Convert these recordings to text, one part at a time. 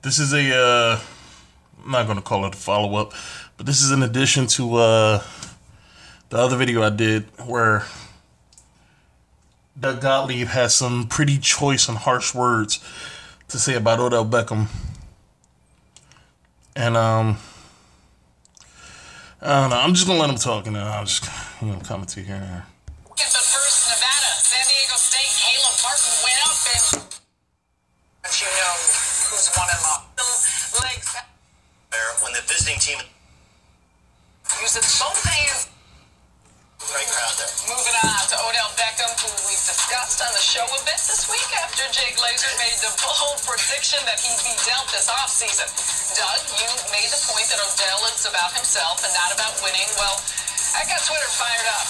This is I'm not going to call it a follow-up, but this is in addition to the other video I did where Doug Gottlieb has some pretty choice and harsh words to say about Odell Beckham. And I don't know, I'm just going to let him talk and then I'll just, comment to you here. But first, Nevada, San Diego State, Caleb Martin went up and but you know who's won and lost. Legs. When the visiting team Using both hands. Great crowd there. Moving on to Odell Beckham, who we've discussed on the show a bit this week after Jay Glazer made the bold prediction that he'd be dealt this offseason. Doug, you made the point that Odell is about himself and not about winning. Well, I got Twitter fired up.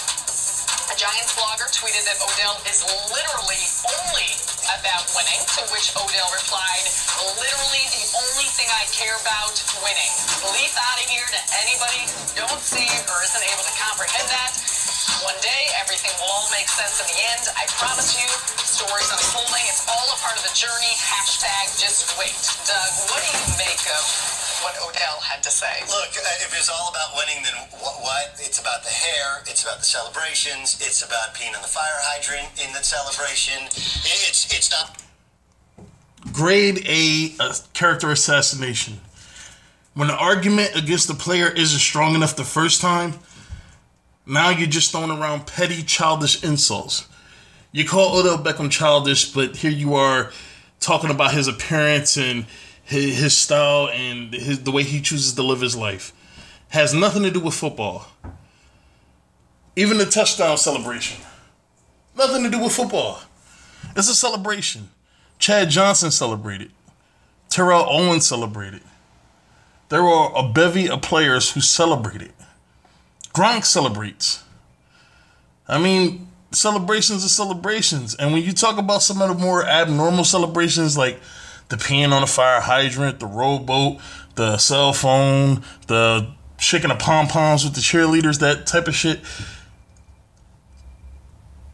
A Giants blogger tweeted that Odell is literally only about winning, to which Odell replied, literally the only thing I care about, winning. Leaf out of here to anybody who don't see or isn't able to comprehend that. One day, everything will all make sense in the end. I promise you, the story's unfolding. It's all a part of the journey. Hashtag just wait. Doug, what do you make of what Odell had to say? Look, if it's all about winning, then what? It's about the hair. It's about the celebrations. It's about peeing on the fire hydrant in the celebration. It's not. Grade A character assassination. When the argument against the player isn't strong enough the first time, now you're just throwing around petty, childish insults. You call Odell Beckham childish, but here you are talking about his appearance and his style and the way he chooses to live his life. Has nothing to do with football. Even the touchdown celebration. Nothing to do with football. It's a celebration. Chad Johnson celebrated. Terrell Owens celebrated. There were a bevy of players who celebrated. Gronk celebrates. I mean, celebrations are celebrations. And when you talk about some of the more abnormal celebrations, like the peeing on a fire hydrant, the rowboat, the cell phone, the shaking the pom-poms with the cheerleaders, that type of shit,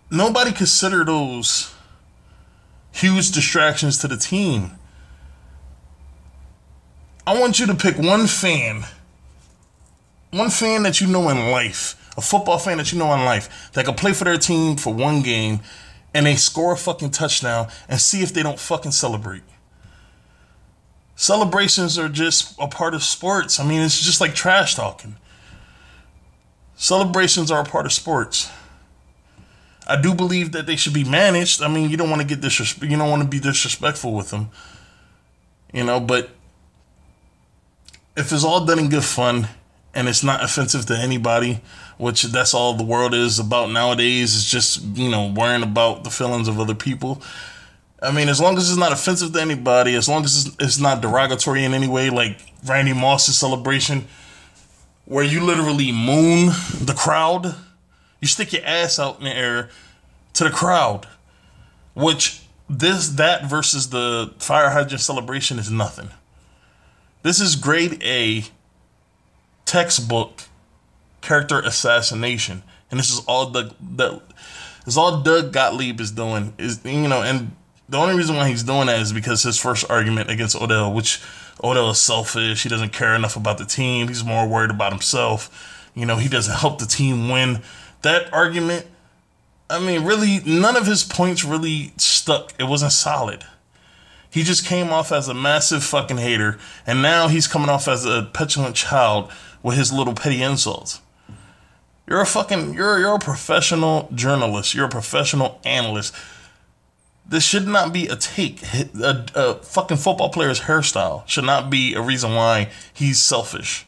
nobody considered those huge distractions to the team. I want you to pick one fan that you know in life, a football fan that you know in life, that can play for their team for one game and they score a fucking touchdown and see if they don't fucking celebrate. Celebrations are just a part of sports. I mean, it's just like trash talking. Celebrations are a part of sports. I do believe that they should be managed. I mean, you don't want to you don't want to be disrespectful with them. But if it's all done in good fun and it's not offensive to anybody, which that's all the world is about nowadays, is just, worrying about the feelings of other people. I mean, as long as it's not offensive to anybody, as long as it's not derogatory in any way, like Randy Moss's celebration, where you literally moon the crowd, you stick your ass out in the air to the crowd, which that versus the fire hydrant celebration is nothing. This is grade A textbook character assassination, and this is all Doug Gottlieb is doing. And the only reason why he's doing that is because his first argument against Odell, which Odell is selfish, he doesn't care enough about the team, he's more worried about himself. He doesn't help the team win. That argument, I mean, really, none of his points really stuck. It wasn't solid. He just came off as a massive fucking hater, and now he's coming off as a petulant child with his little petty insults. You're a professional journalist. You're a professional analyst. This should not be a take. A fucking football player's hairstyle should not be a reason why he's selfish.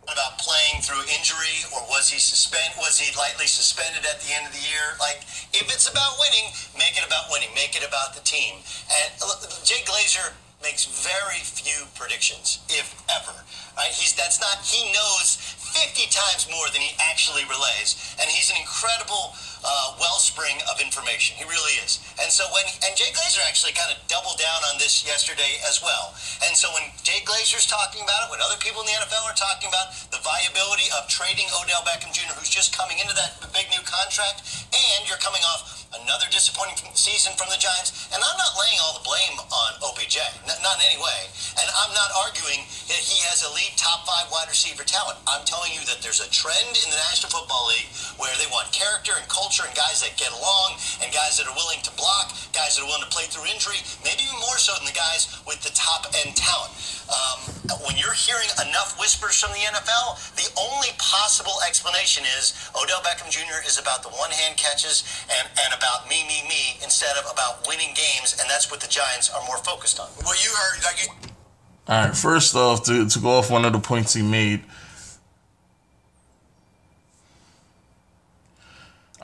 About playing through injury, or was he lightly suspended at the end of the year? Like, if it's about winning, make it about winning. Make it about the team. And Jay Glazer makes very few predictions, if ever. Right? He knows 50 times more than he actually relays, and he's an incredible wellspring of information. He really is. And so and Jay Glazer actually kind of doubled down on this yesterday as well. And so when Jay Glazer's talking about it, when other people in the NFL are talking about the viability of trading Odell Beckham Jr., who's just coming into that big new contract, and you're coming off Another disappointing season from the Giants, and I'm not laying all the blame on OBJ, not in any way, and I'm not arguing that he has elite top 5 wide receiver talent. I'm telling you that there's a trend in the National Football League where they want character and culture and guys that get along and guys that are willing to block, guys that are willing to play through injury, maybe even more so than the guys with the top-end talent. When you're hearing enough whispers from the NFL, the only possible explanation is Odell Beckham Jr. is about the one-hand catches and about me instead of about winning games, and that's what the Giants are more focused on. Well, you heard... All right, first off, to go off one of the points he made.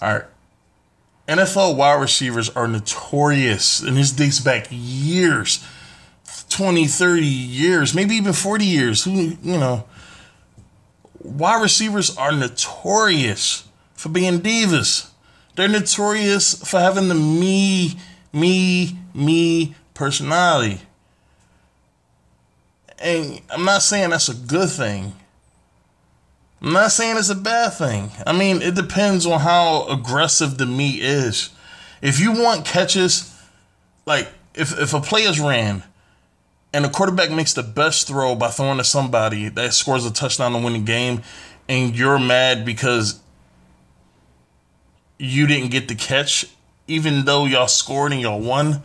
All right. NFL wide receivers are notorious, and this dates back years, 20, 30 years, maybe even 40 years. Wide receivers are notorious for being divas. They're notorious for having the me personality. And I'm not saying that's a good thing. I'm not saying it's a bad thing. I mean, it depends on how aggressive the me is. If you want catches, like if a player's ran and the quarterback makes the best throw by throwing to somebody that scores a touchdown to win the game, and you're mad because you didn't get the catch, even though y'all scored and y'all won,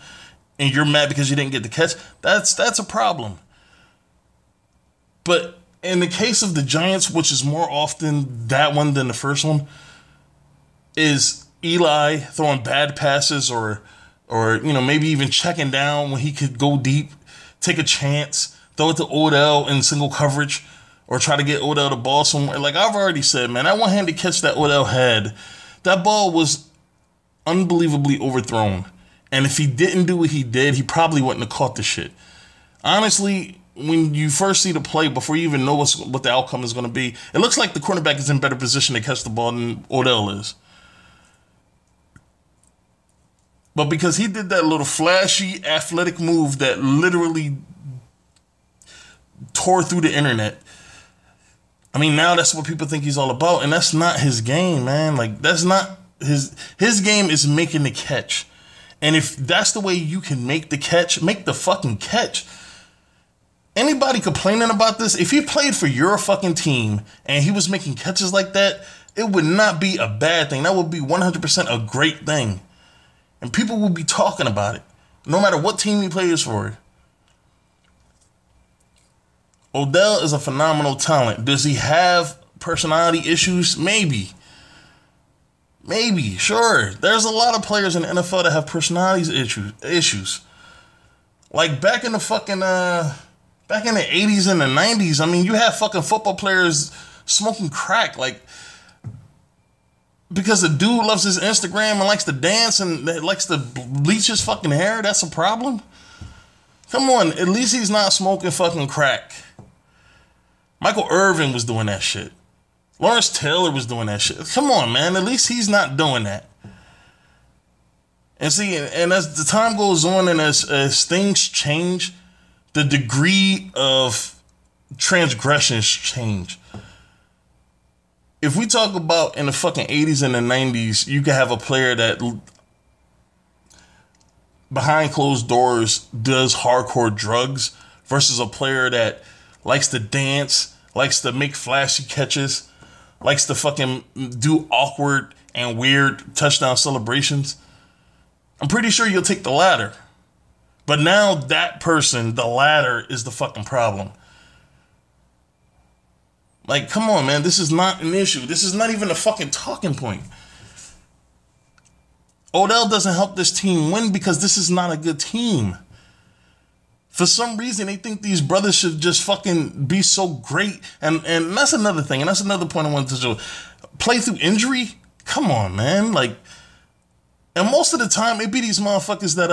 and you're mad because you didn't get the catch, that's a problem. But in the case of the Giants, which is more often that one than the first one, is Eli throwing bad passes or maybe even checking down when he could go deep, take a chance, throw it to Odell in single coverage, or try to get Odell the ball somewhere. Like I've already said, man, that one-handed catch that Odell had, that ball was unbelievably overthrown. And if he didn't do what he did, he probably wouldn't have caught the shit. Honestly, when you first see the play, before you even know what the outcome is going to be, it looks like the cornerback is in better position to catch the ball than Odell is. But because he did that little flashy athletic move that literally tore through the internet, I mean, now that's what people think he's all about, and that's not his game, man. Like, that's not his game is making the catch. And if that's the way you can make the catch, make the fucking catch. Anybody complaining about this, if he played for your fucking team and he was making catches like that, it would not be a bad thing. That would be 100% a great thing. And people will be talking about it, no matter what team he plays for. Odell is a phenomenal talent. Does he have personality issues? Maybe. Maybe, sure. There's a lot of players in the NFL that have personality issues. Like back in the 80s and the 90s, I mean, you had fucking football players smoking crack, like, because the dude loves his Instagram and likes to dance and likes to bleach his fucking hair. That's a problem? Come on, at least he's not smoking fucking crack. Michael Irvin was doing that shit. Lawrence Taylor was doing that shit. Come on, man, at least he's not doing that. And see, and as the time goes on and as things change, the degree of transgressions change. If we talk about in the fucking 80s and the 90s, you could have a player that behind closed doors does hardcore drugs versus a player that likes to dance, likes to make flashy catches, likes to fucking do awkward and weird touchdown celebrations. I'm pretty sure you'll take the latter. But now that person, the latter, is the fucking problem. Like, come on, man. This is not an issue. This is not even a fucking talking point. Odell doesn't help this team win because this is not a good team. For some reason, they think these brothers should just fucking be so great. And that's another thing. And that's another point I wanted to show. Play through injury? Come on, man. Like, and most of the time, it be these motherfuckers that,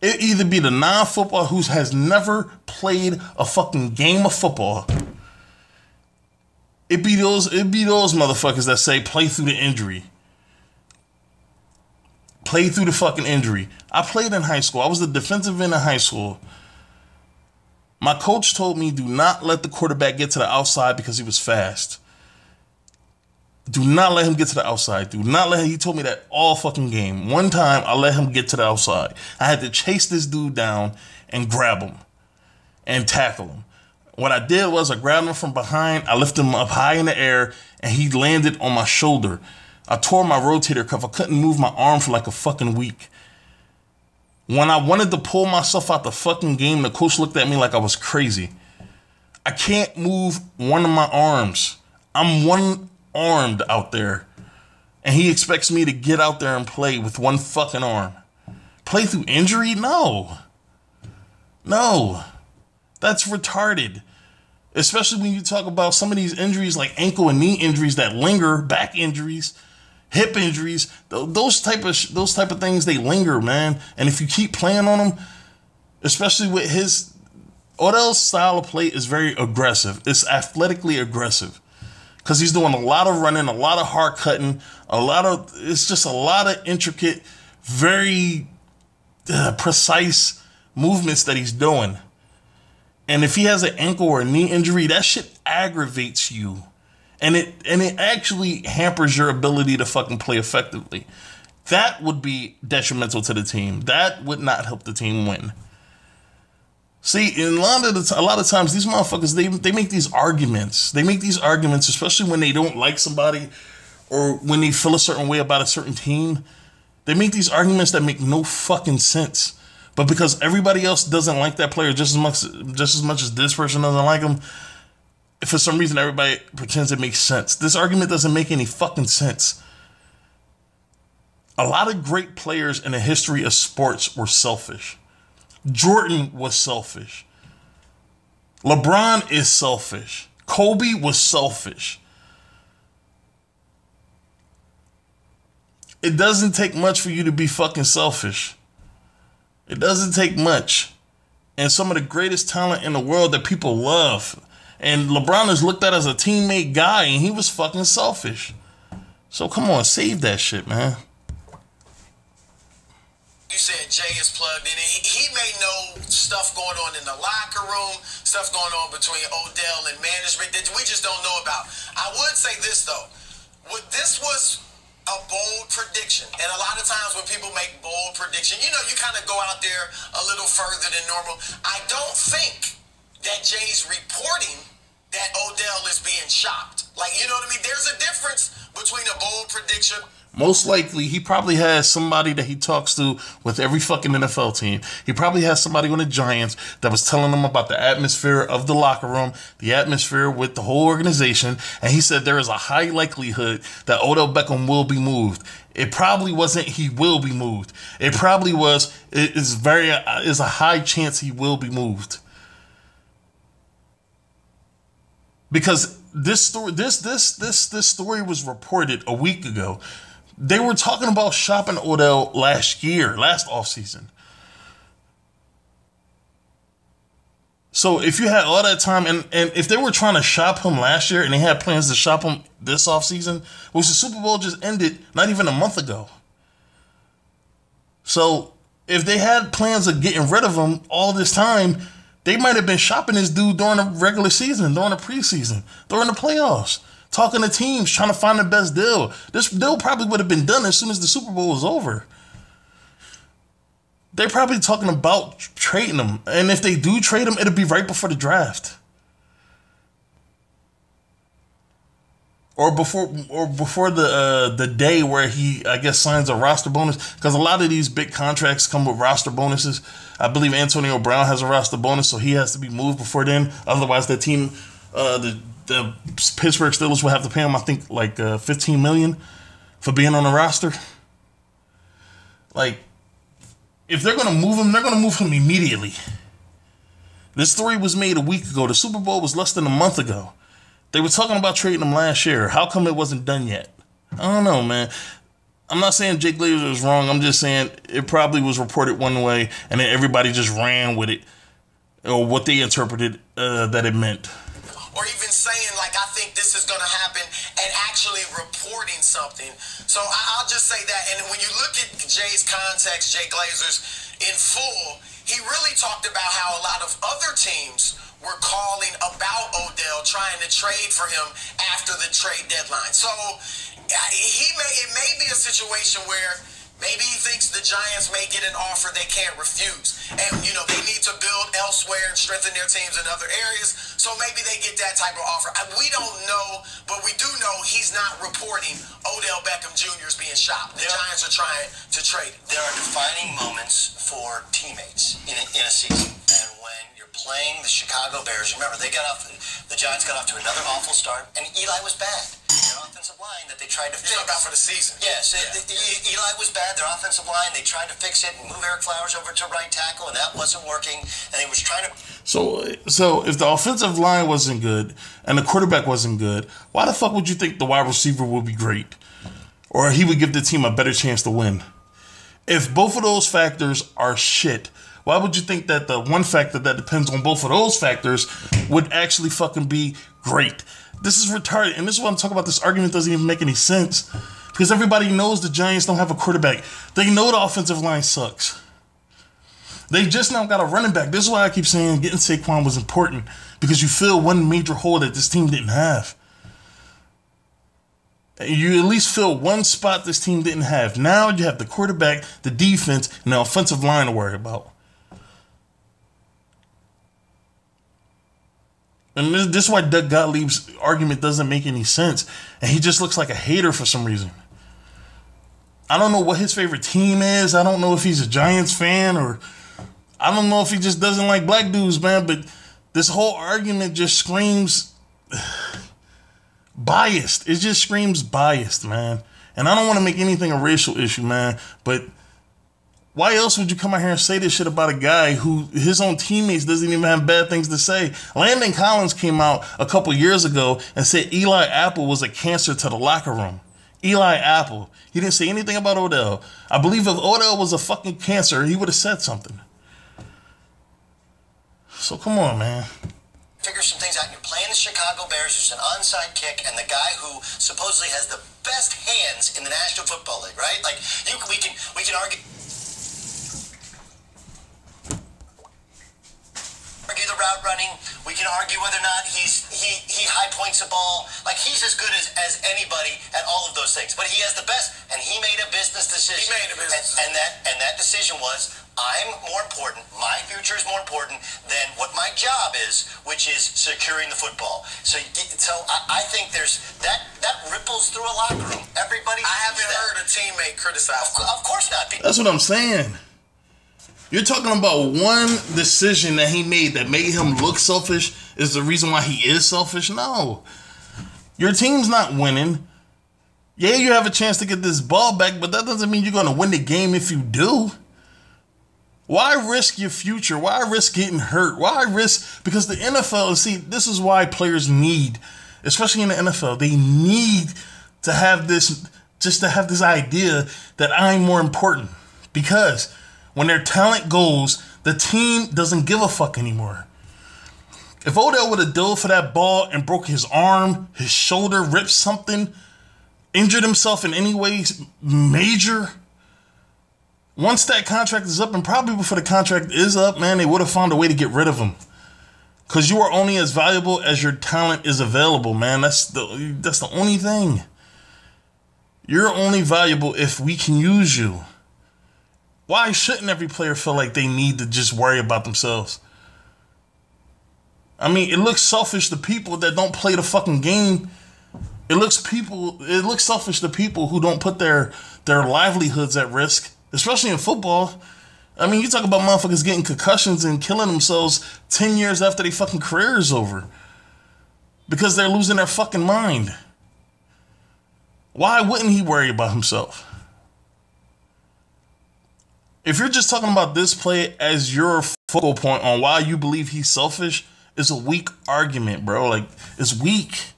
it either be the non-football who has never played a fucking game of football. It be those motherfuckers that say play through the injury. Play through the fucking injury. I played in high school. I was the defensive end in high school. My coach told me do not let the quarterback get to the outside because he was fast. Do not let him get to the outside. Do not let him. He told me that all fucking game. One time, I let him get to the outside. I had to chase this dude down and grab him and tackle him. What I did was I grabbed him from behind. I lifted him up high in the air, and he landed on my shoulder. I tore my rotator cuff. I couldn't move my arm for like a fucking week. When I wanted to pull myself out the fucking game, the coach looked at me like I was crazy. I can't move one of my arms. I'm one-armed out there. And he expects me to get out there and play with one fucking arm. Play through injury? No. No. That's retarded. Especially when you talk about some of these injuries like ankle and knee injuries that linger, back injuries, hip injuries. Those type of things, they linger, man. And if you keep playing on them, especially with Odell's style of play is very aggressive. It's athletically aggressive. Because he's doing a lot of running, a lot of hard cutting, it's just a lot of intricate, very precise movements that he's doing. And if he has an ankle or a knee injury, that shit aggravates you. And it actually hampers your ability to fucking play effectively. That would be detrimental to the team. That would not help the team win. See, in a lot of times, these motherfuckers, they make these arguments. They make these arguments, especially when they don't like somebody or when they feel a certain way about a certain team. They make these arguments that make no fucking sense. But because everybody else doesn't like that player just as much as this person doesn't like him, for some reason everybody pretends it makes sense. This argument doesn't make any fucking sense. A lot of great players in the history of sports were selfish. Jordan was selfish. LeBron is selfish. Kobe was selfish. It doesn't take much for you to be fucking selfish. It doesn't take much. And some of the greatest talent in the world that people love. And LeBron is looked at as a teammate guy, and he was fucking selfish. So come on, save that shit, man. You said Jay is plugged in. He may know stuff going on in the locker room, stuff going on between Odell and management that we just don't know about. I would say this, though. This was a bold prediction. And a lot of times when people make bold prediction, you kind of go out there a little further than normal. I don't think that Jay's reporting that Odell is being shopped. Like, you know what I mean? There's a difference between a bold prediction. Most likely, he probably has somebody that he talks to with every fucking NFL team. He probably has somebody on the Giants that was telling him about the atmosphere of the locker room, the atmosphere with the whole organization, and he said there is a high likelihood that Odell Beckham will be moved. It probably wasn't he will be moved. It probably was, it is a high chance he will be moved. Because this story was reported a week ago. They were talking about shopping Odell last offseason. So if you had all that time, and if they were trying to shop him last year and they had plans to shop him this offseason, which the Super Bowl just ended not even a month ago. So if they had plans of getting rid of him all this time, they might have been shopping this dude during the regular season, during the preseason, during the playoffs. Talking to teams, trying to find the best deal. This deal probably would have been done as soon as the Super Bowl was over. They're probably talking about trading him. And if they do trade him, it'll be right before the draft. Or before the day where he, I guess, signs a roster bonus. Because a lot of these big contracts come with roster bonuses. I believe Antonio Brown has a roster bonus, so he has to be moved before then. Otherwise, the team, the Pittsburgh Steelers will have to pay him, I think, like $15 million for being on the roster. Like, if they're going to move him, they're going to move him immediately. This story was made a week ago. The Super Bowl was less than a month ago. They were talking about trading him last year. How come it wasn't done yet? I don't know, man. I'm not saying Jay Glazer is wrong. I'm just saying it probably was reported one way, and then everybody just ran with it, or what they interpreted that it meant. Or even saying, like, I think this is going to happen, and actually reporting something. So I'll just say that. And when you look at Jay's context, Jay Glazer's, in full, he really talked about how a lot of other teams were calling about Odell, trying to trade for him after the trade deadline. So it may be a situation where maybe he thinks the Giants may get an offer they can't refuse. And, they need to build elsewhere and strengthen their teams in other areas. So maybe they get that type of offer. We don't know, but we do know he's not reporting Odell Beckham Jr. is being shopped. The Giants are trying to trade him. There are defining moments for teammates in a season. And when you're playing the Chicago Bears, remember, the Giants got off to another awful start, and Eli was bad. Their offensive line that they tried to fix. You're talking about for the season. Yes, Eli was bad. Their offensive line, they tried to fix it and move Eric Flowers over to right tackle, and that wasn't working. And they was trying to. So if the offensive line wasn't good and the quarterback wasn't good, why the fuck would you think the wide receiver would be great, or he would give the team a better chance to win? If both of those factors are shit, why would you think that the one factor that depends on both of those factors would actually fucking be great? This is retarded. And this is why I'm talking about. This argument doesn't even make any sense. Because everybody knows the Giants don't have a quarterback. They know the offensive line sucks. They just now got a running back. This is why I keep saying getting Saquon was important. Because you fill one major hole that this team didn't have. You at least fill one spot this team didn't have. Now you have the quarterback, the defense, and the offensive line to worry about. And this is why Doug Gottlieb's argument doesn't make any sense. And he just looks like a hater for some reason. I don't know what his favorite team is. I don't know if he's a Giants fan, or I don't know if he just doesn't like black dudes, man. But this whole argument just screams biased. It just screams biased, man. And I don't want to make anything a racial issue, man. But why else would you come out here and say this shit about a guy who his own teammates doesn't even have bad things to say? Landon Collins came out a couple years ago and said Eli Apple was a cancer to the locker room. Eli Apple. He didn't say anything about Odell. I believe if Odell was a fucking cancer, he would have said something. So come on, man. Figure some things out. You're playing the Chicago Bears. There's an onside kick, and the guy who supposedly has the best hands in the National Football League, right? Like we can argue the route running. We can argue whether or not he high points the ball. Like, he's as good as anybody at all of those things. But he has the best, and he made a business decision. He made a business. And that decision was, I'm more important, my future is more important than what my job is, which is securing the football. So I think there's that ripples through a locker room. Everybody. I haven't heard a teammate criticize. Of course not. That's what I'm saying. You're talking about one decision that he made that made him look selfish is the reason why he is selfish? No. Your team's not winning. Yeah, you have a chance to get this ball back, but that doesn't mean you're going to win the game if you do. Why risk your future? Why risk getting hurt? Why risk? Because the NFL, see, this is why players need, especially in the NFL, they need to have this, just to have this idea that I'm more important. Because when their talent goes, the team doesn't give a fuck anymore. If Odell would have dove for that ball and broke his arm, his shoulder, ripped something, injured himself in any way major, once that contract is up, and probably before the contract is up, man, they would have found a way to get rid of him. Because you are only as valuable as your talent is available, man. That's the only thing. You're only valuable if we can use you. Why shouldn't every player feel like they need to just worry about themselves? I mean, it looks selfish to people that don't play the fucking game. It looks selfish to people who don't put their livelihoods at risk, especially in football. I mean, you talk about motherfuckers getting concussions and killing themselves 10 years after their fucking career is over because they're losing their fucking mind. Why wouldn't he worry about himself? If you're just talking about this play as your focal point on why you believe he's selfish, it's a weak argument, bro. Like, it's weak.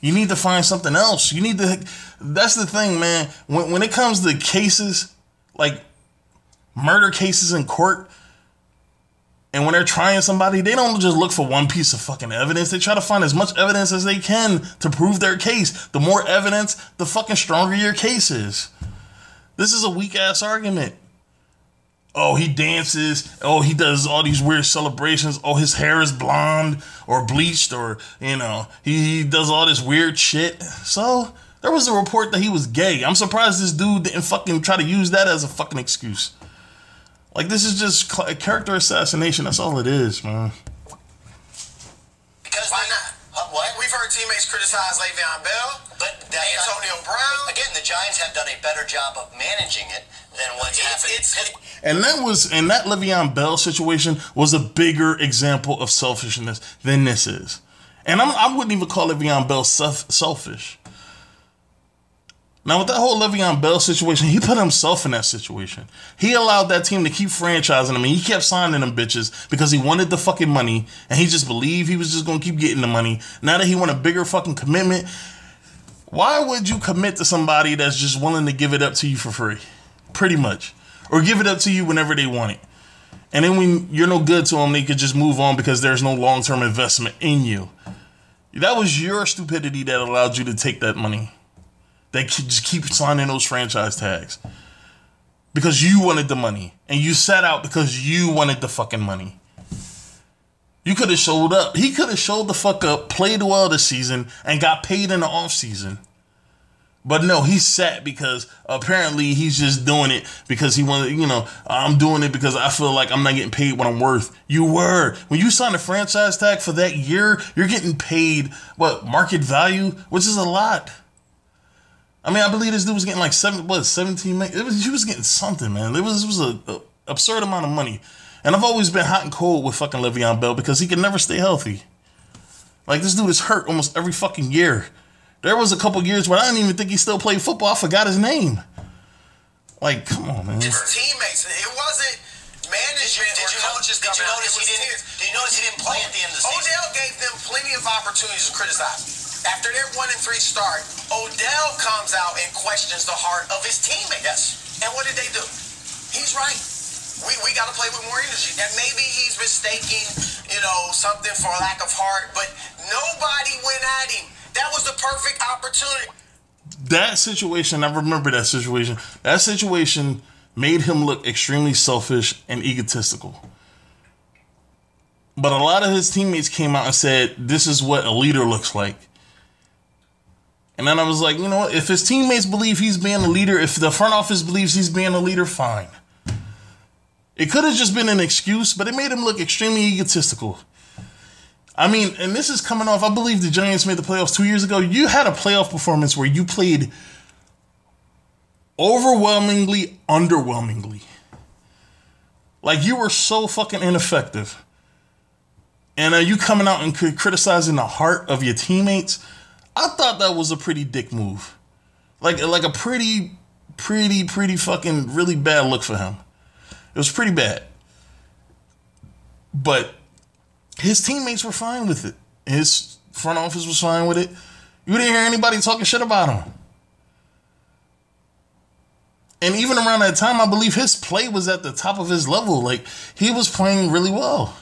You need to find something else. You need to. That's the thing, man. When it comes to cases, like murder cases in court, and when they're trying somebody, they don't just look for one piece of fucking evidence. They try to find as much evidence as they can to prove their case. The more evidence, the fucking stronger your case is. This is a weak-ass argument. Oh, he dances. Oh, he does all these weird celebrations. Oh, his hair is blonde or bleached, or, you know, he does all this weird shit. So there was a report that he was gay. I'm surprised this dude didn't fucking try to use that as a fucking excuse. Like, this is just character assassination. That's all it is, man. Because why not? What? We've heard teammates criticize Le'Veon Bell, but Antonio Brown. Again, the Giants have done a better job of managing it than what's happened. And that Le'Veon Bell situation was a bigger example of selfishness than this is. And I wouldn't even call Le'Veon Bell selfish. Now, with that whole Le'Veon Bell situation, he put himself in that situation. He allowed that team to keep franchising him, and he kept signing them bitches because he wanted the fucking money, and he just believed he was just going to keep getting the money. Now that he want a bigger fucking commitment, why would you commit to somebody that's just willing to give it up to you for free? Pretty much. Or give it up to you whenever they want it. And then when you're no good to them, they could just move on because there's no long-term investment in you. That was your stupidity that allowed you to take that money. They just keep signing those franchise tags. Because you wanted the money. And you sat out because you wanted the fucking money. You could have showed up. He could have showed the fuck up, played well this season, and got paid in the offseason. But no, he sat because apparently he's just doing it because he wanted, you know, I'm doing it because I feel like I'm not getting paid what I'm worth. You were. When you signed a franchise tag for that year, you're getting paid, market value, which is a lot. I mean, I believe this dude was getting like 17 million. He was getting something, man. It was an absurd amount of money. And I've always been hot and cold with fucking Le'Veon Bell because he can never stay healthy. Like, this dude is hurt almost every fucking year. There was a couple years where I didn't even think he still played football. I forgot his name. Like, come on, man. His teammates. It wasn't management. Did you notice he didn't play at the end of the season? Odell gave them plenty of opportunities to criticize. After their 1-3 start, Odell comes out and questions the heart of his teammates. Yes. And what did they do? He's right. We got to play with more energy. And maybe he's mistaking, something for lack of heart, but nobody went at him. That was the perfect opportunity. That situation, I remember that situation. That situation made him look extremely selfish and egotistical. But a lot of his teammates came out and said, this is what a leader looks like. And then I was like, you know what? If his teammates believe he's being a leader, if the front office believes he's being a leader, fine. It could have just been an excuse, but it made him look extremely egotistical. I mean, and this is coming off, I believe the Giants made the playoffs 2 years ago. You had a playoff performance where you played overwhelmingly, underwhelmingly. Like, you were so fucking ineffective. And you coming out and criticizing the heart of your teammates, I thought that was a pretty dick move. Like a pretty fucking really bad look for him. It was pretty bad. But his teammates were fine with it. His front office was fine with it. You didn't hear anybody talking shit about him. And even around that time, I believe his play was at the top of his level. Like, he was playing really well.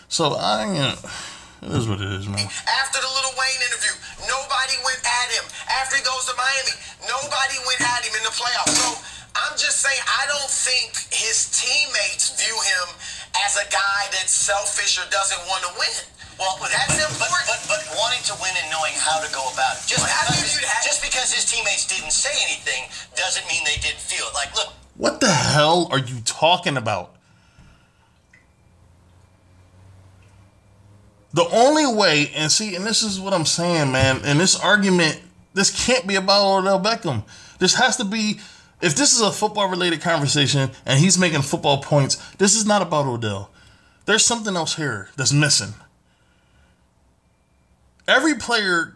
So, it is what it is, man. After the Lil Wayne interview, nobody went at him. After he goes to Miami, nobody went at him in the playoffs. So, I'm just saying, I don't think his teammates view him as a guy that's selfish or doesn't want to win. Well, that's important. But wanting to win and knowing how to go about it. Just because his teammates didn't say anything doesn't mean they didn't feel it. Like, look. What the hell are you talking about? The only way, and this is what I'm saying, man, and this argument, this can't be about Odell Beckham. This has to be, if this is a football-related conversation and he's making football points, this is not about Odell. There's something else here that's missing. Every player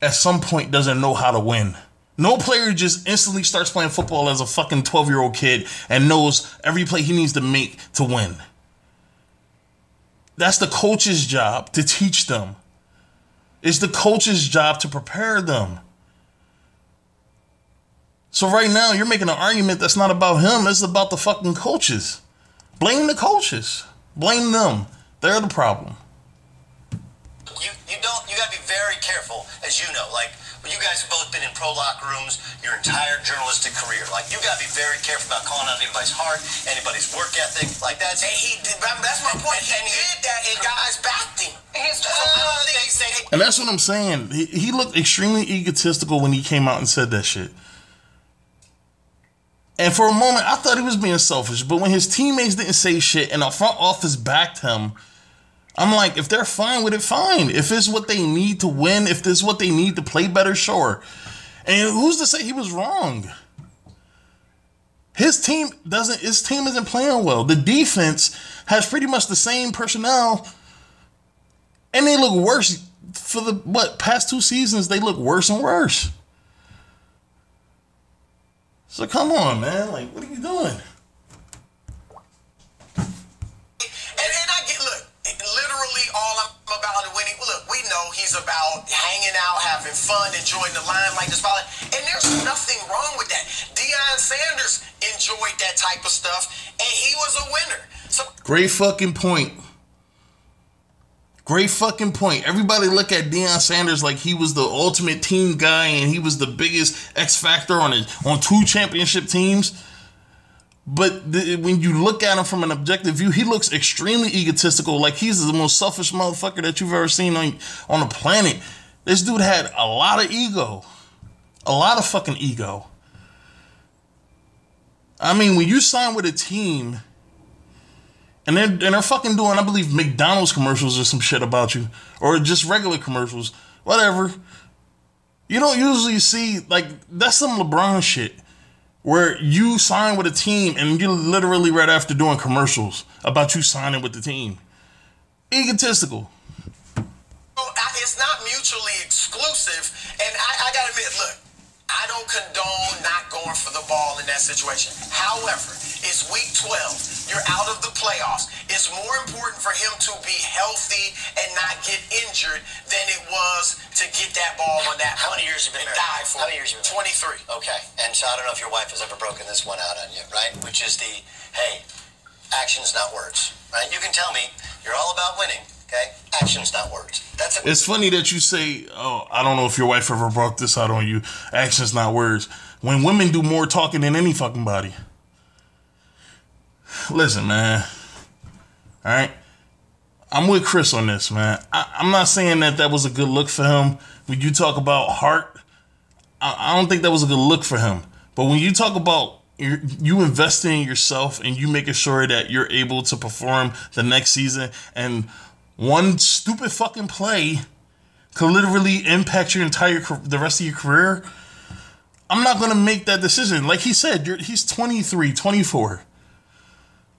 at some point doesn't know how to win. No player just instantly starts playing football as a fucking 12-year-old kid and knows every play he needs to make to win. That's the coach's job to teach them. It's the coach's job to prepare them. So right now, you're making an argument that's not about him. It's about the fucking coaches. Blame the coaches. Blame them. They're the problem. You gotta be very careful, as you know. Like, you guys have both been in pro locker rooms your entire journalistic career. Like, you got to be very careful about calling out anybody's heart, anybody's work ethic. Like, that's my point. He did that, and guys backed him. And that's what I'm saying. He looked extremely egotistical when he came out and said that shit. And for a moment, I thought he was being selfish. But when his teammates didn't say shit and the front office backed him, I'm like, if they're fine with it, fine. If it's what they need to win, if this is what they need to play better, sure. And who's to say he was wrong? His team isn't playing well. The defense has pretty much the same personnel, and they look worse for the past 2 seasons. They look worse and worse. So come on, man. Like, what are you doing? And I get, look, literally all I'm about is winning. Look, we know he's about hanging out, having fun, enjoying the limelight, and there's nothing wrong with that. Deion Sanders enjoyed that type of stuff, and he was a winner. So great fucking point. Great fucking point. Everybody look at Deion Sanders like he was the ultimate team guy and he was the biggest X factor on 2 championship teams. But when you look at him from an objective view, he looks extremely egotistical. Like he's the most selfish motherfucker that you've ever seen on the planet. This dude had a lot of ego. A lot of fucking ego. I mean, when you sign with a team and they're fucking doing, I believe, McDonald's commercials or some shit about you, or just regular commercials, whatever. You don't usually see, like, that's some LeBron shit, where you sign with a team and you're literally right after doing commercials about you signing with the team. Egotistical. It's not mutually exclusive, and I gotta admit, look, I don't condone not going for the ball in that situation. However, it's week 12. You're out of the playoffs. It's more important for him to be healthy and not get injured than it was to get that ball on that. How many years have you been married? How many years have you been married? 23. Okay. And so I don't know if your wife has ever broken this one out on you, right? Which is the, hey, actions, not words, right? You can tell me you're all about winning, okay? Actions, not words. It's funny that you say, oh, I don't know if your wife ever brought this out on you. Actions, not words. When women do more talking than any fucking body. Listen, man. All right? I'm with Chris on this, man. I'm not saying that was a good look for him. When you talk about heart, I don't think that was a good look for him. But when you talk about you investing in yourself and you making sure that you're able to perform the next season, and one stupid fucking play could literally impact the rest of your career, I'm not going to make that decision. Like he said, he's 23, 24.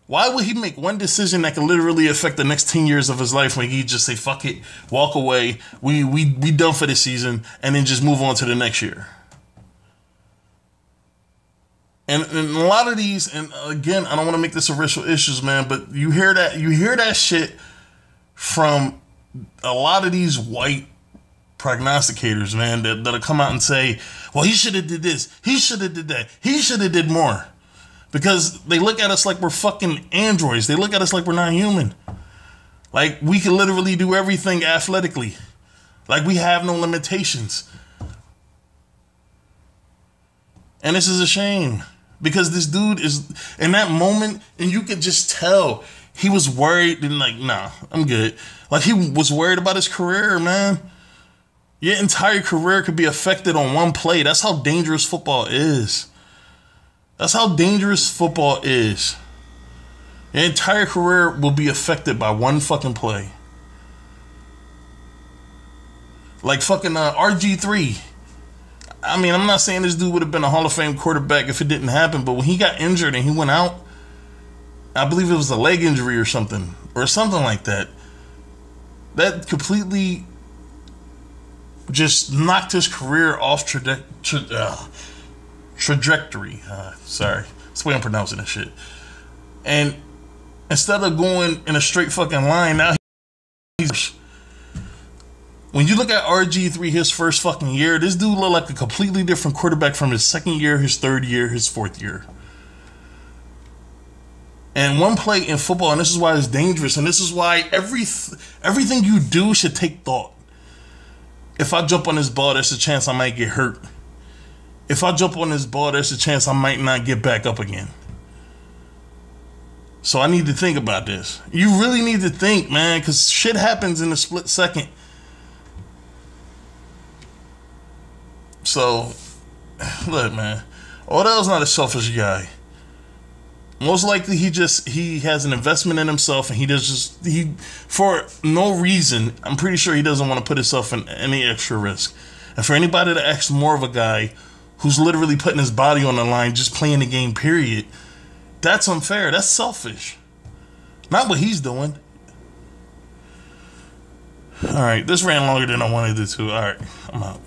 Why would he make one decision that could literally affect the next 10 years of his life when he just say, fuck it, walk away, we done for this season, and then just move on to the next year? And a lot of these, and again, I don't want to make this a racial issues, man, but you hear that shit from a lot of these white prognosticators, man, that'll come out and say, well, he should have did this, he should have did that, he should have did more. Because they look at us like we're fucking androids. They look at us like we're not human. Like we can literally do everything athletically. Like we have no limitations. And this is a shame. Because this dude is, in that moment, and you could just tell, he was worried and like, nah, I'm good. Like he was worried about his career, man. Your entire career could be affected on one play. That's how dangerous football is. That's how dangerous football is. Your entire career will be affected by one fucking play. Like fucking RG3. I mean, I'm not saying this dude would have been a Hall of Fame quarterback if it didn't happen, but when he got injured and he went out, I believe it was a leg injury or something like that. That completely just knocked his career off trajectory. Sorry. That's the way I'm pronouncing that shit. And instead of going in a straight fucking line, now he's... When you look at RG3 his first fucking year, this dude looked like a completely different quarterback from his second year, his third year, his fourth year. And one play in football, and this is why it's dangerous, and this is why everything you do should take thought. if I jump on this ball, there's a chance I might get hurt. If I jump on this ball, there's a chance I might not get back up again. So I need to think about this. You really need to think, man, because shit happens in a split second. So, look, man, Odell's not a selfish guy. Most likely he has an investment in himself, and he for no reason, I'm pretty sure he doesn't want to put himself in any extra risk. And for anybody to ask more of a guy who's literally putting his body on the line just playing the game, period, that's unfair. That's selfish. Not what he's doing. All right, this ran longer than I wanted it to. All right, I'm out.